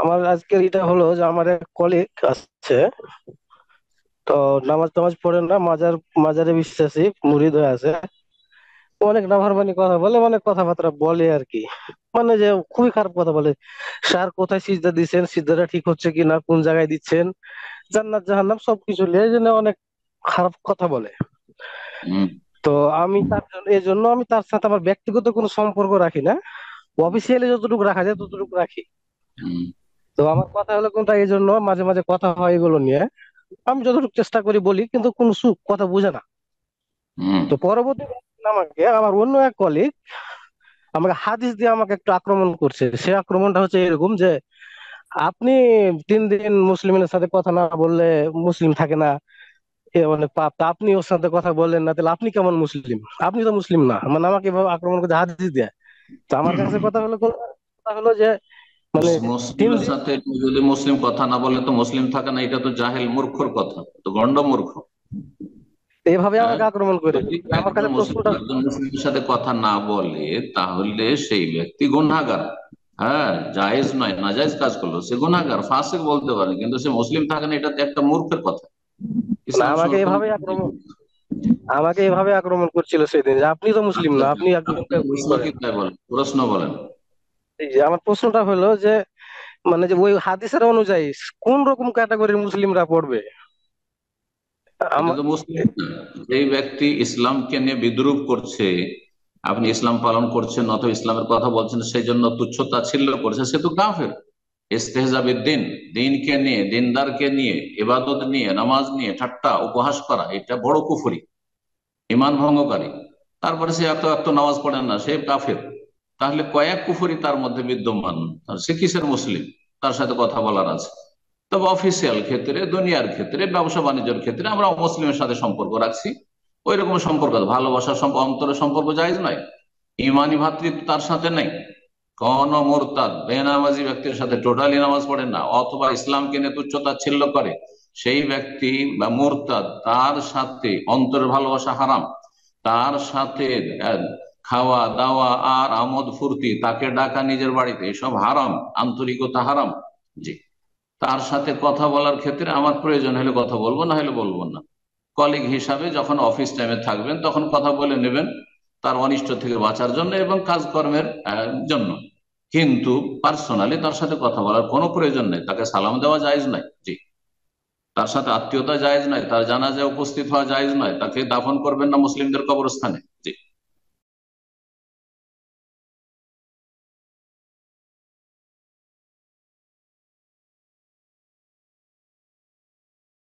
আমার আজকের এটা হলো যে আমার এক কলিগ আছে। তো নামাজ টামাজ পড়ে না, মাজারে বিশ্বাসী মুরিদ হয়ে আছে। ও অনেক নাফরমানি কথা বলে, মানে কথাবার্তা বলে আর কি। মানে যে খুবই খারাপ কথা বলে। স্যার কোথায় সিজদা দিচ্ছেন, সিজদাটা ঠিক হচ্ছে কি না, কোন জায়গায় দিচ্ছেন, জান্নাত জাহান্নাম সবকিছু নিয়ে এই জন্য অনেক খারাপ কথা বলে। হুম। তো আমি তার জন্য, এই জন্য আমি তার সাথে আমার ব্যক্তিগত কোনো সম্পর্ক রাখি না। অফিসিয়ালি যতটুকু রাখা যায় ততটুকু রাখি। হুম। তো আমার কথা হলো কোনটা, এই জন্য মাঝে মাঝে কথা হয় এগুলো নিয়ে। আমি যতটুকু চেষ্টা করি বলি, কিন্তু কোন সুখ কথা বুঝে না। হুম। তো পরবর্তী আমাকে আমার অন্য এক কলিগ আমাকে হাদিস দিয়ে আমাকে একটু আক্রমণ করছে। সে আক্রমণটা হচ্ছে এরকম যে আপনি 3 দিন মুসলিমের সাথে কথা না বললে মুসলিম থাকে না, এ অনেক পাপ। তা আপনি ওর সাথে কথা বললেন না, তাহলে আপনি কেমন মুসলিম? আপনি তো মুসলিম না। মানে আমাকে এভাবে আক্রমণ করছে হাদিস দিয়ে। তো আমার কাছে কথা হলো কথা হলো যে মানে তিন মুসলিমের দিন সাথে যদি মুসলিম কথা না বলে তো মুসলিম থাকে না, এটা তো জাহেল মূর্খর কথা, তো গন্ড মূর্খ। এভাবে হ্যাঁ, আমাকে আক্রমণ করে। যদি আমার কাছে প্রশ্নটা, একজন মুসলিমের সাথে কথা না বলে তাহলে সেই ব্যক্তি গুনাহগার। হ্যাঁ, জায়েজ নয়, নাজায়েজ কাজ করলো, সে গুনাহগার ফাসিক বলতে পারে, কিন্তু সে মুসলিম থাকে না, এটা তো একটা মূর্খের কথা। মানে ইসলাম আমাকে সমর্থন। এভাবে আক্রমণ আমাকে এভাবে আক্রমণ করছিল সেদিন যে আপনি তো মুসলিম আচ্ছা না, আচ্ছা, আপনি একজনকে আপনার ই প্রশ্ন কি করেন। তাই বলেন, প্রশ্ন বলেন। এই যে আমার প্রশ্নটা হলো যে মানে যে ওই হাদিসের অনুযায়ী কোন রকম ক্যাটাগরির মুসলিমরা পড়বে? এটা আমার তো মুসলিম না। যেই ব্যক্তি ইসলামকে নিয়ে বিদ্রুপ করছে, আপনি ইসলাম পালন করছেন অথবা ইসলামের কথা বলছেন, সেই জন্য তুচ্ছ তাচ্ছিল্য করছে, সে তো কাফের। ইস্তেহজাবিদ দিন, দিনকে নিয়ে, দিনদারকে নিয়ে, ইবাদত নিয়ে, নামাজ নিয়ে ঠাট্টা উপহাস করা, এটা বড় কুফরি, ইমান ভঙ্গকারী। তারপরে সে এত এত নামাজ পড়েন না, সে কাফের। তাহলে কয়েক কুফরি তার মধ্যে বিদ্যমান, আর সে কিসের মুসলিম? তার সাথে কথা বলার আছে। তবে অফিসিয়াল ক্ষেত্রে, দুনিয়ার ক্ষেত্রে, ব্যবসা বাণিজ্যের ক্ষেত্রে আমরা মুসলিমের সাথে সম্পর্ক রাখছি। ওই রকম সম্পর্ক, ভালোবাসার সম্পর্ক, অন্তরের সম্পর্ক জায়েজ নয়। ইমানি ভ্রাতৃত্ব তার সাথে নেই। কোন মোরতাদ বেনামাজি ব্যক্তির সাথে টোটালি নামাজ পড়ে না অথবা ইসলামকে নিয়ে তুচ্ছ-তাচ্ছিল্য করে সেই ব্যক্তি বা মোরতাদ, তার সাথে অন্তরের ভালোবাসা হারাম। তার সাথে আহ, খাওয়া দাওয়া আর আমোদ ফুর্তি, তাকে ডাকা নিজের বাড়িতে, এসব হারাম, আন্তরিকতা হারাম। জি। তার সাথে কথা বলার ক্ষেত্রে আমার প্রয়োজন হলে কথা বলবো, না হলে বলবো না। কলিগ হিসাবে যখন অফিস টাইমে থাকবেন তখন কথা বলে নেবেন, তার অনিষ্ট থেকে বাঁচার জন্য এবং কাজকর্মের জন্য। কিন্তু পার্সোনালি তার সাথে কথা বলার কোনো প্রয়োজন নেই, তাকে সালাম দেওয়া জায়েজ নাই। জি। তার সাথে আত্মীয়তা জায়েজ নয়, তার জানাজায় উপস্থিত হওয়া জায়েজ নয়, তাকে দাফন করবেন না মুসলিমদের কবরস্থানে।